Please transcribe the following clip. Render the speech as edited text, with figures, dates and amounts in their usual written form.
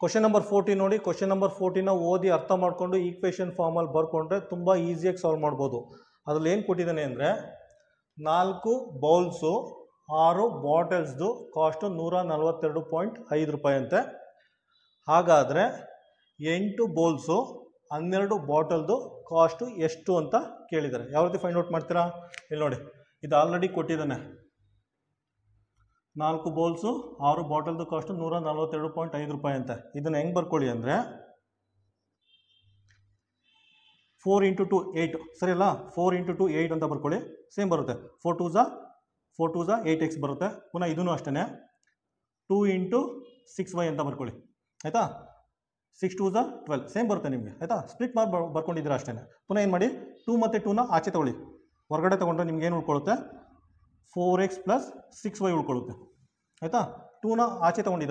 Question number 14 ನೋಡಿ. Question number 14ನ ಓದಿ ಅರ್ಥ ಮಾಡಿಕೊಂಡು ಈಕ್ವೇಷನ್ ಫಾರ್ಮಲ್ಲಿ ಬರ್ಕೊಂಡ್ರೆ ತುಂಬ ಈಸಿಯಾಗಿ ಸಾಲ್ವ್ ಮಾಡ್ಬೋದು. ಅದ್ರಲ್ಲಿ ಏನು ಕೊಟ್ಟಿದ್ದಾನೆ ಅಂದರೆ 4 ಬೌಲ್ಸು 6 ಬಾಟಲ್ಸ್ದು ಕಾಸ್ಟು 142.5 ರೂಪಾಯಿ ಅಂತೆ. ಹಾಗಾದರೆ 8 ಬೌಲ್ಸು 12 ಬಾಟಲ್ದು ಕಾಸ್ಟು ಎಷ್ಟು ಅಂತ ಕೇಳಿದ್ದಾರೆ. ಯಾವ ರೀತಿ ಫೈಂಡ್ ಔಟ್ ಮಾಡ್ತೀರಾ? ಇಲ್ಲಿ ನೋಡಿ, ಇದು ಆಲ್ರೆಡಿ ಕೊಟ್ಟಿದ್ದಾನೆ. 4 ಬೌಲ್ಸು 6 ಬಾಟಲ್ದು ಕಾಸ್ಟು 142.5 ರೂಪಾಯಿ ಅಂತೆ. ಇದನ್ನು ಹೆಂಗೆ ಬರ್ಕೊಳ್ಳಿ ಅಂದರೆ 4 × 2 8 ಸರಿ ಅಲ್ಲ? 4 × 2 8 ಅಂತ ಬರ್ಕೊಳ್ಳಿ. ಸೇಮ್ ಬರುತ್ತೆ. 4 2 ज़ा 8x ಬರುತ್ತೆ. ಪುನಃ ಇದೂ ಅಷ್ಟೇ 2 × 6y ಅಂತ ಬರ್ಕೊಳ್ಳಿ. ಆಯಿತಾ? 6 2 ज़ा 12 ಸೇಮ್ ಬರುತ್ತೆ ನಿಮಗೆ. ಆಯಿತಾ? ಸ್ಪ್ಲಿಟ್ ಮಾಡಿ ಬರ್ಕೊಂಡಿದ್ದೀರಾ ಅಷ್ಟೇ. ಪುನಃ ಏನು ಮಾಡಿ, 2 ಮತ್ತು 2ನ ಆಚೆ ತೊಗೊಳ್ಳಿ. ಹೊರಗಡೆ ತೊಗೊಂಡ್ರೆ ನಿಮ್ಗೆ ಏನು ಉಳ್ಕೊಳ್ಳುತ್ತೆ? 4x + 6y ಉಳ್ಕೊಳ್ಳುತ್ತೆ. ಆಯಿತಾ? 2ನ ಆಚೆ ತೊಗೊಂಡಿದ್ದೀರಾ.